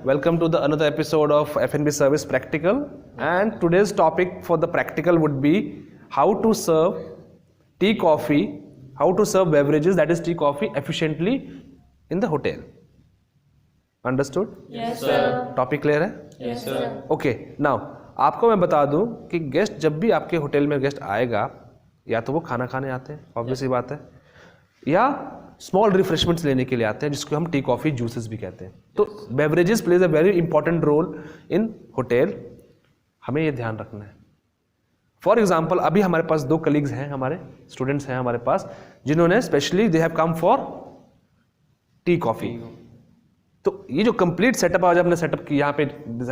welcome to the another episode of F&B Service Practical, and today's topic for the practical would be how to serve tea coffee, how to serve beverages, that is tea coffee, efficiently in the hotel. Understood? Yes sir. Topic clear है? Yes sir. Okay, now आपको मैं बता दूं कि guest जब भी आपके hotel में गेस्ट आएगा, या तो वो खाना खाने आते हैं, ऑब्वियस ही बात है, या स्मॉल रिफ्रेशमेंट्स लेने के लिए आते हैं, जिसको हम टी कॉफी जूसेस भी कहते हैं. तो beverages plays a very important role in hotel, हमें ये ध्यान रखना है. फॉर एग्जाम्पल, अभी हमारे पास 2 कलीग्स हैं, हमारे स्टूडेंट्स हैं हमारे पास, जिन्होंने specially they have come for tea coffee. तो ये जो कंप्लीट सेटअप आज हमने सेटअप की यहाँ पे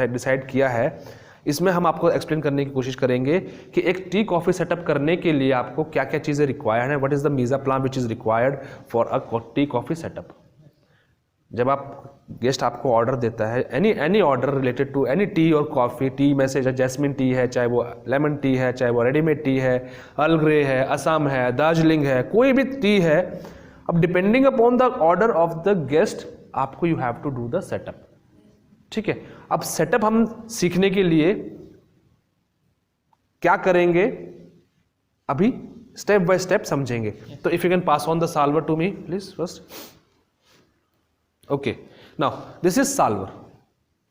डिसाइड किया है, इसमें हम आपको एक्सप्लेन करने की कोशिश करेंगे कि एक टी कॉफ़ी सेटअप करने के लिए आपको क्या क्या चीज़ें रिक्वायर्ड है, what is the mise en plan which is required for a tea coffee setup. जब आप गेस्ट आपको ऑर्डर देता है, any order related to any tea और कॉफ़ी, टी में से जैस्मिन टी है, चाहे वो लेमन टी है, चाहे वो रेडीमेड टी है, अर्ल ग्रे है, असम है, दार्जिलिंग है, कोई भी टी है, अब depending upon the order of the guest आपको you have to do the setup. ठीक है, अब सेटअप हम सीखने के लिए क्या करेंगे, अभी स्टेप बाय स्टेप समझेंगे. तो if you can pass on the salver to me please first. Okay, now this is salver.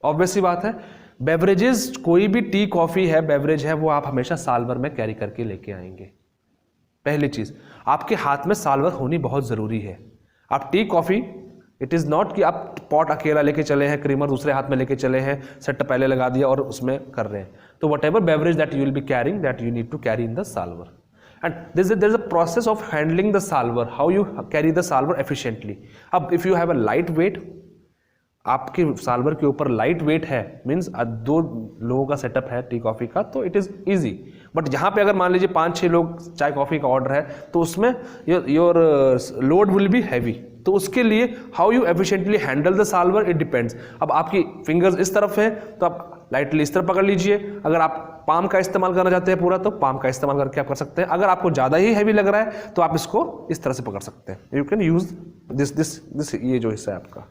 Obvious सी बात है, बेवरेजेस, कोई भी टी कॉफी है, बेवरेज है, वो आप हमेशा सॉल्वर में कैरी करके लेके आएंगे. पहली चीज, आपके हाथ में सॉल्वर होनी बहुत जरूरी है. आप tea coffee, it is not कि आप पॉट अकेला लेके चले हैं, क्रीमर दूसरे हाथ में लेके चले हैं, सेटअप पहले लगा दिया और उसमें कर रहे हैं. तो whatever beverage that you will be carrying, that you need to carry in the salver. And there is a process of handling the salver, how you carry the salver efficiently. अब if you have a light weight, आपके salver के ऊपर light weight है, means 2 लोगों का setup है tea coffee का, तो इट इज़ ईजी. बट यहाँ पे अगर मान लीजिए 5-6 लोग चाय कॉफ़ी का ऑर्डर है, तो उसमें your load will be heavy. तो उसके लिए how you efficiently handle the solver, it depends. अब आपकी फिंगर्स इस तरफ है तो आप लाइटली इस तरफ पकड़ लीजिए. अगर आप पाम का इस्तेमाल करना चाहते हैं पूरा, तो पाम का इस्तेमाल करके आप कर सकते हैं. अगर आपको ज़्यादा ही हैवी लग रहा है तो आप इसको इस तरह से पकड़ सकते हैं. यू कैन यूज दिस ये जो हिस्सा है आपका.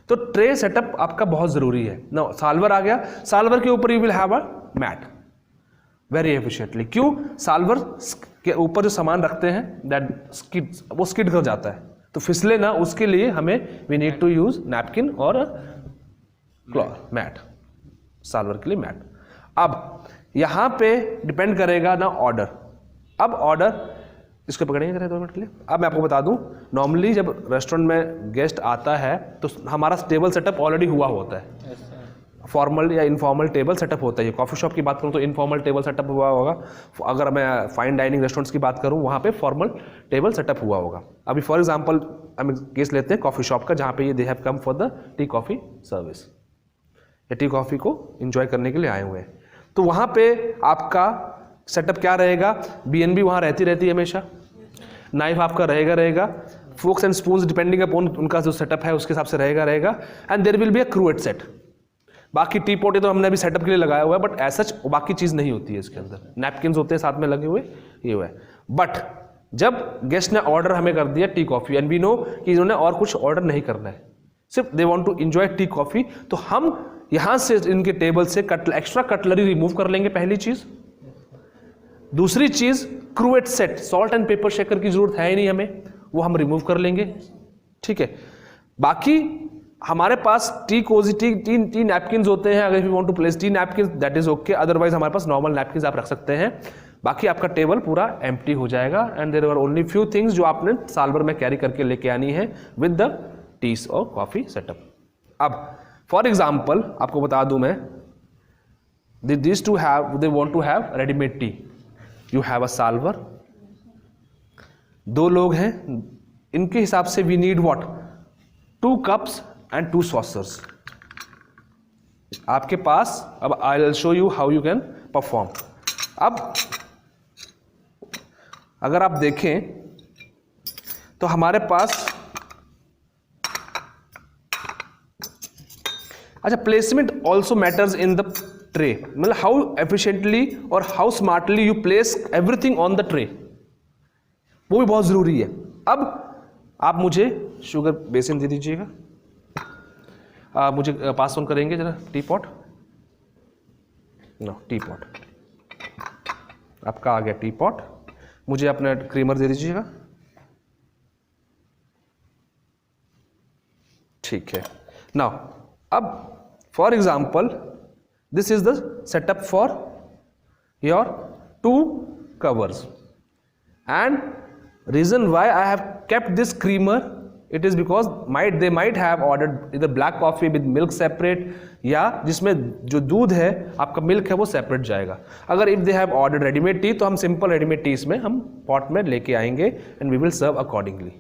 तो ट्रे सेटअप आपका बहुत जरूरी है. ना सॉल्वर आ गया, सॉल्वर के ऊपर you will have a mat very efficiently. क्यों? सॉल्वर के ऊपर जो सामान रखते हैं दैट वो स्किड कर जाता है, तो फिसले ना, उसके लिए हमें we need to use napkin और क्लॉथ मैट, सॉल्वर के लिए मैट. अब यहां पे डिपेंड करेगा ना ऑर्डर. अब ऑर्डर इसको पकड़ेंगे 2 मिनट के लिए. अब मैं आपको बता दूं, नॉर्मली जब रेस्टोरेंट में गेस्ट आता है तो हमारा टेबल सेटअप ऑलरेडी हुआ होता है. फॉर्मल या इनफॉर्मल टेबल सेटअप होता है. कॉफ़ी शॉप की बात करूं तो इनफॉर्मल टेबल सेटअप हुआ होगा. अगर मैं फाइन डाइनिंग रेस्टोरेंट्स की बात करूं, वहां पे फॉर्मल टेबल सेटअप हुआ होगा. अभी फॉर एग्जांपल हम केस लेते हैं कॉफ़ी शॉप का, जहां पे ये they have come for the tea coffee service, या टी कॉफ़ी को एंजॉय करने के लिए आए हुए हैं. तो वहां पे आपका सेटअप क्या रहेगा, BNB वहां रहती हमेशा, नाइफ आपका रहेगा, forks and spoons depending upon उनका जो सेटअप है उसके हिसाब से रहेगा. And there will be a cruet set. बाकी टी पोटे तो हमने अभी सेटअप के लिए लगाया हुआ है, बट ऐसा बाकी चीज़ नहीं होती है इसके अंदर. नैपकिन्स होते हैं साथ में लगे हुए, ये हुआ है. बट जब गेस्ट ने ऑर्डर हमें कर दिया tea coffee, and we know कि इन्होंने और कुछ ऑर्डर नहीं करना है, सिर्फ they want to enjoy tea coffee, तो हम यहाँ से इनके टेबल से एक्स्ट्रा कटलरी रिमूव कर लेंगे. पहली चीज़. दूसरी चीज़, cruet set, salt and pepper shaker की जरूरत है ही नहीं हमें, वो हम रिमूव कर लेंगे. ठीक है. बाकी हमारे पास टी कोजी टी नैपकिन्स होते हैं. अगर you want to place tea napkins, that is okay. Otherwise हमारे पास नॉर्मल नैपकिन्स आप रख सकते हैं. बाकी आपका टेबल पूरा एम्प्टी हो जाएगा. And there are only few things जो आपने सॉल्वर में कैरी करके लेके आनी है विद द टीज और कॉफी सेटअप. अब फॉर एग्जाम्पल आपको बता दूं मैं, this to have, they want to have readymade tea. You have a salver, 2 लोग हैं, इनके हिसाब से we need what, 2 cups and 2 saucers आपके पास. अब I will show you how you can perform. अब अगर आप देखें तो हमारे पास, अच्छा, placement also matters in the tray. मतलब हाउ एफिशिएंटली और how smartly you place everything on the tray, वो भी बहुत जरूरी है. अब आप मुझे शुगर बेसिन दे दीजिएगा. मुझे पास ऑन करेंगे जरा tea pot. No, tea pot आपका आ गया टी पॉट। मुझे अपना क्रीमर दे दीजिएगा। ठीक है। नाउ अब for example this is the setup for your 2 covers and reason why I have kept this creamer, it is because they might have ordered either black coffee with milk separate, या जिसमें जो दूध है आपका milk है वो separate जाएगा। अगर if they have ordered readymade T तो हम सिंपल रेडीमेड टी इसमें हम पॉट में लेके आएंगे and we will serve accordingly.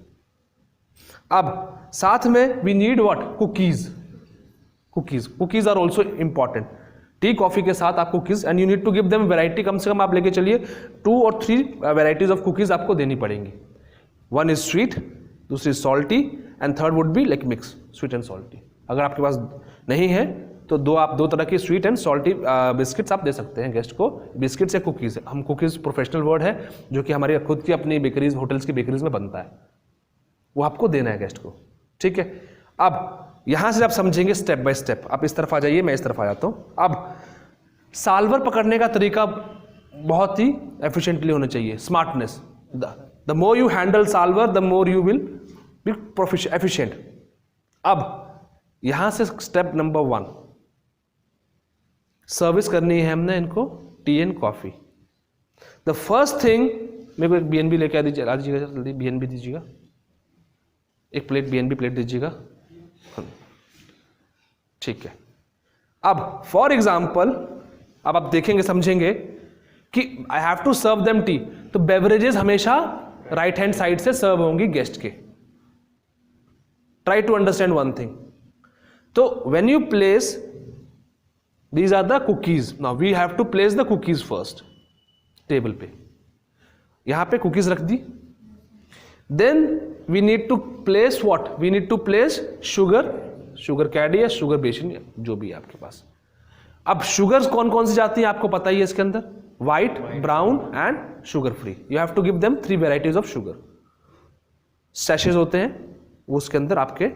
अब साथ में we need what, cookies. Cookies are also important. Tea coffee के साथ आप cookies and you need to give them variety, कम से कम आप लेके चलिए 2 और 3 वैरायटीज ऑफ कुकीज आपको देनी पड़ेंगी। 1 इज स्वीट, दूसरी salty and third would be like mix sweet and salty. अगर आपके पास नहीं है तो 2 तरह की स्वीट एंड सॉल्टी बिस्किट्स आप दे सकते हैं गेस्ट को। बिस्किट्स या कुकीज, हम कुकीज प्रोफेशनल वर्ड है जो कि हमारी खुद की अपनी बेकरीज, होटल्स की बेकरीज में बनता है, वो आपको देना है गेस्ट को। ठीक है। अब यहां से आप समझेंगे स्टेप बाय स्टेप। आप इस तरफ आ जाइए, मैं इस तरफ आ जाता हूं। अब साल्वर पकड़ने का तरीका बहुत ही एफिशिएंटली होना चाहिए। Smartness, the more you handle solver the more you will be efficient. अब यहां से स्टेप नंबर 1, सर्विस करनी है हमने इनको T and coffee. The first thing, मेरे को एक BNB लेके आ दीजिएगा जल्दी, BNB दीजिएगा, एक प्लेट BNB प्लेट दीजिएगा। ठीक है। अब फॉर एग्जाम्पल अब आप देखेंगे समझेंगे कि I have to serve them tea, तो बेवरेजेस हमेशा राइट हैंड साइड से सर्व होंगी गेस्ट के। Try to understand one thing. तो when you place these are the cookies, now we have to place the cookies first table पे। यहां पे cookies रख दी, then we need to place what, we need to place sugar caddy या sugar basin, जो भी है आपके पास। अब शुगर्स कौन कौन सी जाती है आपको पता ही है इसके अंदर, white, brown and sugar free. You have to give them 3 varieties of sugar. सैशेज होते हैं वो उसके अंदर आपके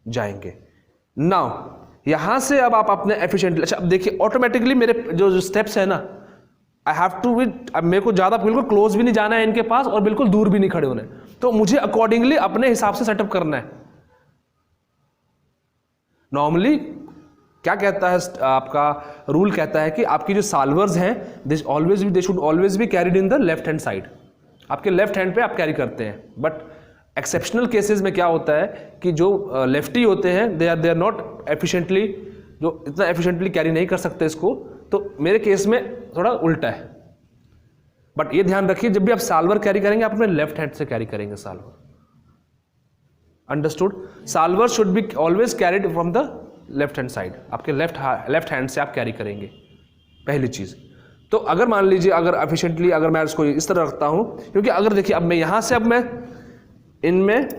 जाएंगे। नाउ यहां से अब आप अपने एफिशिएंटली, अच्छा अब देखिए ऑटोमेटिकली मेरे जो स्टेप्स है ना, आई हैव टू विद, अब मेरे को ज्यादा बिल्कुल क्लोज भी नहीं जाना है इनके पास और बिल्कुल दूर भी नहीं खड़े होना है, तो मुझे अकॉर्डिंगली अपने हिसाब से सेटअप करना है। नॉर्मली क्या कहता है आपका रूल, कहता है कि आपकी जो साल्वर्स हैं they should always be carried in the left hand side. आपके लेफ्ट हैंड पे आप कैरी करते हैं, बट एक्सेप्शनल केसेस में क्या होता है कि जो लेफ्टी होते हैं दे आर नॉट एफिशिएंटली, जो इतना एफिशिएंटली कैरी नहीं कर सकते इसको, तो मेरे केस में थोड़ा उल्टा है। बट ये ध्यान रखिए जब भी आप साल्वर कैरी करेंगे आप अपने लेफ्ट हैंड से कैरी करेंगे solver. Understood? Solver should be always carried from the left hand side, आपके लेफ्ट हैंड से आप कैरी करेंगे, पहली चीज। तो अगर मान लीजिए अगर एफिशिएंटली अगर मैं इसको इस तरह रखता हूं, क्योंकि अगर देखिए अब मैं यहां से अब मैं इनमें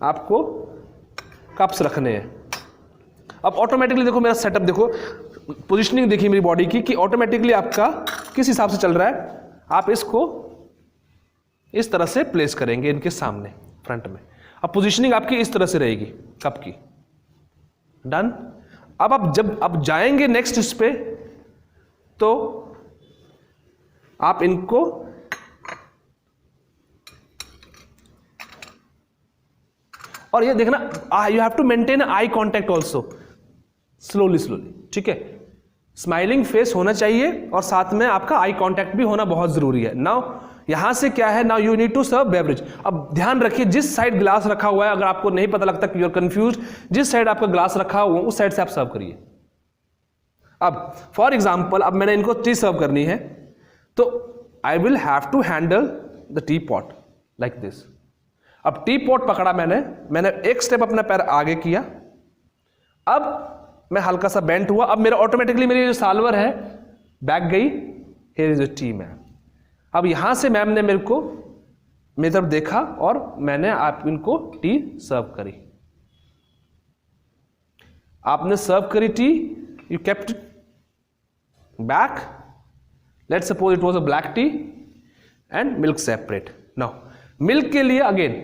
आपको कप्स रखने हैं, अब ऑटोमेटिकली देखो मेरा सेटअप, देखो पोजिशनिंग देखिए मेरी बॉडी की कि ऑटोमेटिकली आपका किस हिसाब से चल रहा है। आप इसको इस तरह से प्लेस करेंगे इनके सामने फ्रंट में। अब पोजीशनिंग आपकी इस तरह से रहेगी कप की। डन। अब आप जब अब जाएंगे नेक्स्ट इस पे, तो आप इनको और ये देखना, you have to maintain eye contact also, slowly slowly. ठीक है, स्माइलिंग फेस होना चाहिए और साथ में आपका आई कांटेक्ट भी होना बहुत जरूरी है। नाउ यहां से क्या है, now you need to serve beverage. अब ध्यान रखिए जिस साइड ग्लास रखा हुआ है, अगर आपको नहीं पता लगता कि यू आर कंफ्यूज, जिस साइड आपका ग्लास रखा हुआ उस साइड से आप सर्व करिए। अब फॉर एग्जाम्पल अब मैंने इनको टी सर्व करनी है, तो I will have to handle the tea pot like this. अब टी पॉट पकड़ा मैंने एक स्टेप अपना पैर आगे किया, अब मैं हल्का सा बेंट हुआ, अब मेरा ऑटोमेटिकली मेरी जो साल्वर है बैक गई, here is a T ma'am. अब यहां से मैम ने मेरे तरफ देखा और मैंने आप इनको टी सर्व करी। आपने सर्व करी tea, you kept back, let's suppose it was a black tea and milk separate. Now milk के लिए again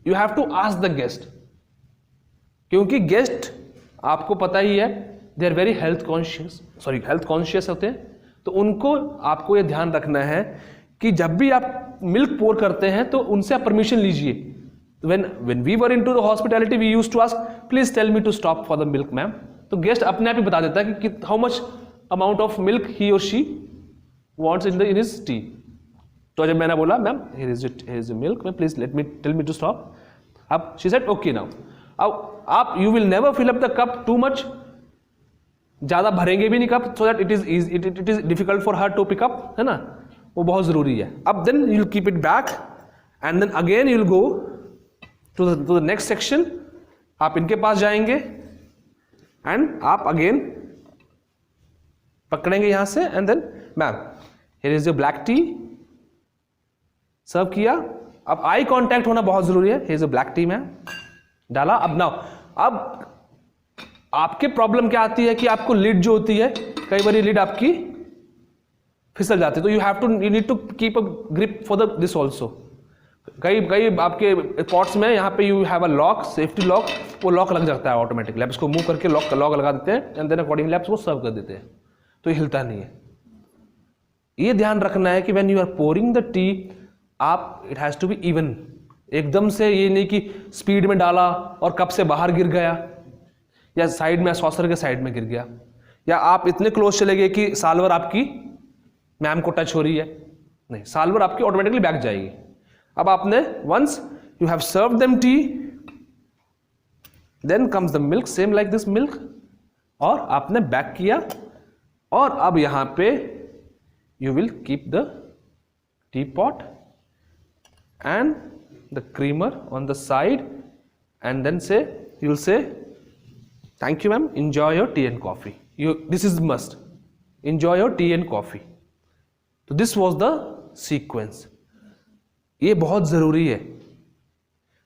you have to ask the guest, क्योंकि गेस्ट आपको पता ही है they are very health conscious होते हैं, तो उनको आपको ये ध्यान रखना है कि जब भी आप मिल्क पोर करते हैं तो उनसे आप परमिशन लीजिए। when we were into the hospitality we used to ask please tell me to stop for the milk ma'am, तो गेस्ट अपने आप ही बता देता है कि how much amount of milk he or she wants in his tea। तो जब मैंने बोला ma'am here is the milk ma'am, please tell me to stop, अब she said okay now। अब आप you will never fill up the cup too much, ज़्यादा भरेंगे भी नहीं cup, so that it is difficult for her to pick up, है ना, वो बहुत ज़रूरी है। अब then you'll keep it back and then again you'll go to the next section, आप इनके पास जाएंगे एंड आप अगेन पकड़ेंगे यहां से and then ma'am here is your black tea, serve किया। अब आई कांटेक्ट होना बहुत जरूरी है, here is your black tea ma'am, डाला। अब नाउ अब आपके प्रॉब्लम क्या आती है कि आपको लिड जो होती है कई बार लिड आपकी फिसल जाती है, तो you need to keep a grip for this also. कई आपके पॉट्स में यहाँ पे you have a lock, safety lock, वो लॉक लग जाता है ऑटोमेटिकली, आप इसको मूव करके लॉक लगा देते हैं एंड देन अकॉर्डिंगली आप इसको सर्व कर देते हैं, तो ये हिलता नहीं है। ये ध्यान रखना है कि when you are pouring the tea, आप it has to be even, एकदम से ये नहीं कि स्पीड में डाला और कप से बाहर गिर गया या साइड में सॉसर के साइड में गिर गया, या आप इतने क्लोज चले गए कि साल्वर आपकी मैम को टच हो रही है, नहीं, साल्वर आपकी ऑटोमेटिकली बैक जाएगी। अब आपने once you have served them tea, then comes the milk same like this milk, और आपने बैक किया और अब यहां पे you will keep the tea pot and the creamer on the side and then say you will say thank you ma'am, enjoy your tea and coffee, this is must, enjoy your tea and coffee। तो this was the sequence, ये बहुत जरूरी है।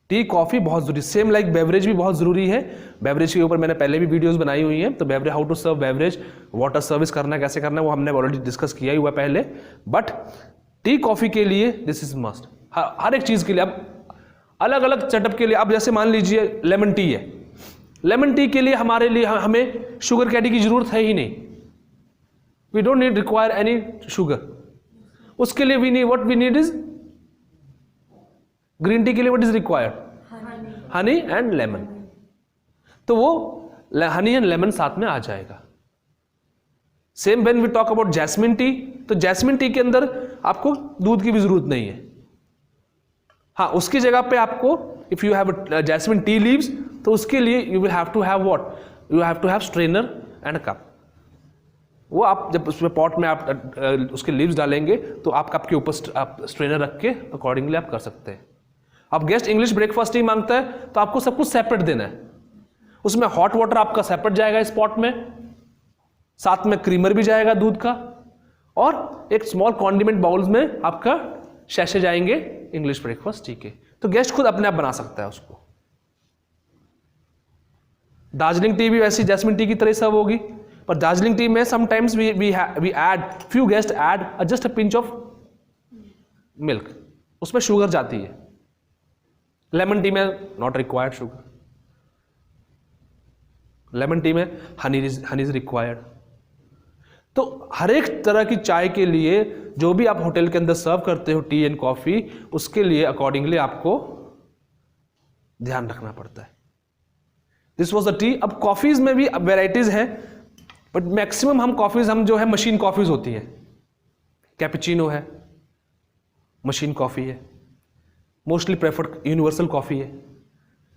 Tea coffee बहुत जरूरी, same like beverage भी बहुत जरूरी है। बेवरेज के ऊपर मैंने पहले भी वीडियोस बनाई हुई हैं, तो beverage, how to serve beverage, water service करना कैसे करना है वो हमने ऑलरेडी डिस्कस किया ही हुआ पहले। बट टी कॉफी के लिए दिस इज मस्ट, हर एक चीज के लिए। अब अलग अलग सेटअप के लिए, अब जैसे मान लीजिए लेमन टी है, लेमन टी के लिए हमारे लिए हमें शुगर कैडी की जरूरत है ही नहीं, we don't need require any sugar. उसके लिए what we need is green tea के लिए what is required, honey and lemon, तो वो हनी एंड लेमन साथ में आ जाएगा। Same when we talk about jasmine tea, तो जैस्मिन टी के अंदर आपको दूध की भी जरूरत नहीं है। हाँ, उसकी जगह पे आपको if you have jasmine tea leaves, तो उसके लिए you will have to have what, you have to have strainer and a cup. वो आप जब उसमें पॉट में आप उसके लीव्स डालेंगे तो आप कप के ऊपर आप स्ट्रेनर रख के अकॉर्डिंगली आप कर सकते हैं। अब गेस्ट इंग्लिश ब्रेकफास्ट ही मांगता है तो आपको सब कुछ सेपरेट देना है, उसमें हॉट वाटर आपका सेपरेट जाएगा इस पॉट में, साथ में क्रीमर भी जाएगा दूध का, और एक स्मॉल कॉन्डिमेंट बाउल्स में आपका शैशे जाएंगे इंग्लिश ब्रेकफास्ट टी के। तो गेस्ट खुद अपने आप बना सकता है उसको। दार्जिलिंग टी भी वैसी जैस्मिन टी की तरह सर्व होगी, पर दार्जिलिंग टी में sometimes we add, few guest add just a pinch of milk, उसमें शुगर जाती है। लेमन टी में not required sugar, lemon tea में हनी इज रिक्वायर्ड। तो हर एक तरह की चाय के लिए जो भी आप होटल के अंदर सर्व करते हो टी एंड कॉफी, उसके लिए अकॉर्डिंगली आपको ध्यान रखना पड़ता है। This was the T. अब कॉफीज में भी वेराइटीज हैं, बट मैक्सिमम हम कॉफीज जो है मशीन कॉफीज होती हैं। कैपुचिनो है, मशीन कॉफी है, मोस्टली प्रेफर्ड यूनिवर्सल कॉफी है।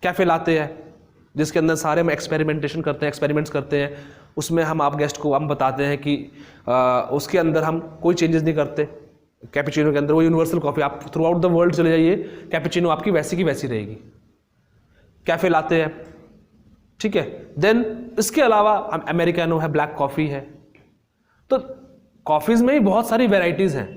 कैफे लाते हैं जिसके अंदर सारे हम एक्सपेरिमेंटेशन करते हैं, एक्सपेरिमेंट्स करते हैं, उसमें हम आप गेस्ट को हम बताते हैं कि उसके अंदर हम कोई चेंजेस नहीं करते। कैपुचिनो के अंदर वो यूनिवर्सल कॉफी, आप थ्रू आउट द वर्ल्ड चले जाइए, कैपुचिनो आपकी वैसी की वैसी रहेगी। कैफे लाते हैं, ठीक है। देन इसके अलावा अमेरिकानो है, ब्लैक कॉफी है। तो कॉफीज में ही बहुत सारी वेराइटीज हैं,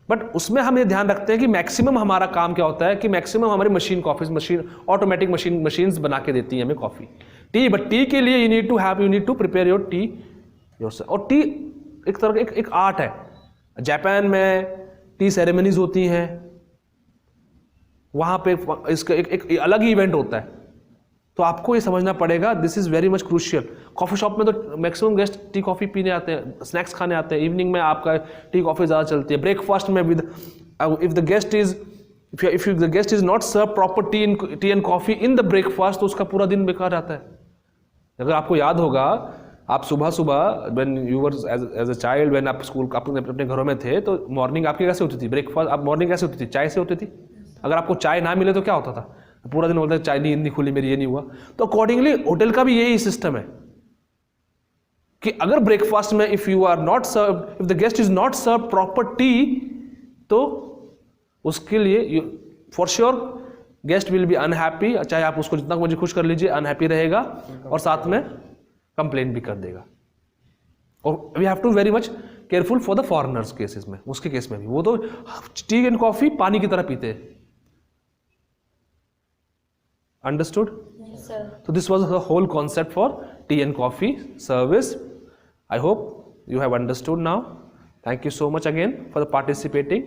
बट उसमें हम ये ध्यान रखते हैं कि मैक्सिमम हमारा काम क्या होता है कि मैक्सिमम हमारी machine coffees, machine automatic machines बना के देती हैं हमें कॉफी, टी। बट टी के लिए you need to prepare your tea yourself. और टी एक तरह का एक आर्ट है। जापान में टी सेरेमनीज होती हैं, वहां पे इसका एक अलग ही इवेंट होता है। तो आपको ये समझना पड़ेगा, this is very much crucial. Coffee shop में तो मैक्सिमम गेस्ट टी कॉफी पीने आते हैं, स्नैक्स खाने आते हैं, इवनिंग में आपका टी कॉफी ज़्यादा चलती है। ब्रेकफास्ट में with if the guest is not serve proper tea and coffee in the breakfast, तो उसका पूरा दिन बेकार जाता है। अगर आपको याद होगा, आप सुबह सुबह when you were as a child, when आप स्कूल अपने घरों में थे, तो मॉर्निंग आपकी कैसे होती थी? ब्रेकफास्ट आप मॉर्निंग कैसे होती थी? चाय से होती थी। अगर आपको चाय ना मिले तो क्या होता था? पूरा दिन बोलते चाय नहीं खुली मेरी, ये नहीं हुआ। तो अकॉर्डिंगली होटल का भी यही सिस्टम है कि अगर ब्रेकफास्ट में if the guest is not serve proper tea, तो उसके लिए for sure guest will be unhappy. चाहे आप उसको जितना मुझे खुश कर लीजिए, अनहैप्पी रहेगा और साथ में कंप्लेन भी कर देगा। और we have to very much careful for the foreigners cases में, उसके केस में भी वो तो टी एंड कॉफी पानी की तरह पीते हैं। Understood? Yes, sir. So this was the whole concept for tea and coffee service. I hope you have understood now. Thank you so much again for the participating.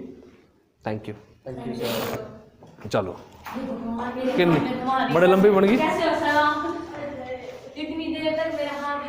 Thank you. Thank you, sir. चलो कितनी बड़े लंबी बन गई। कैसे हो sir आप? इतनी देर तक मेरा हाथ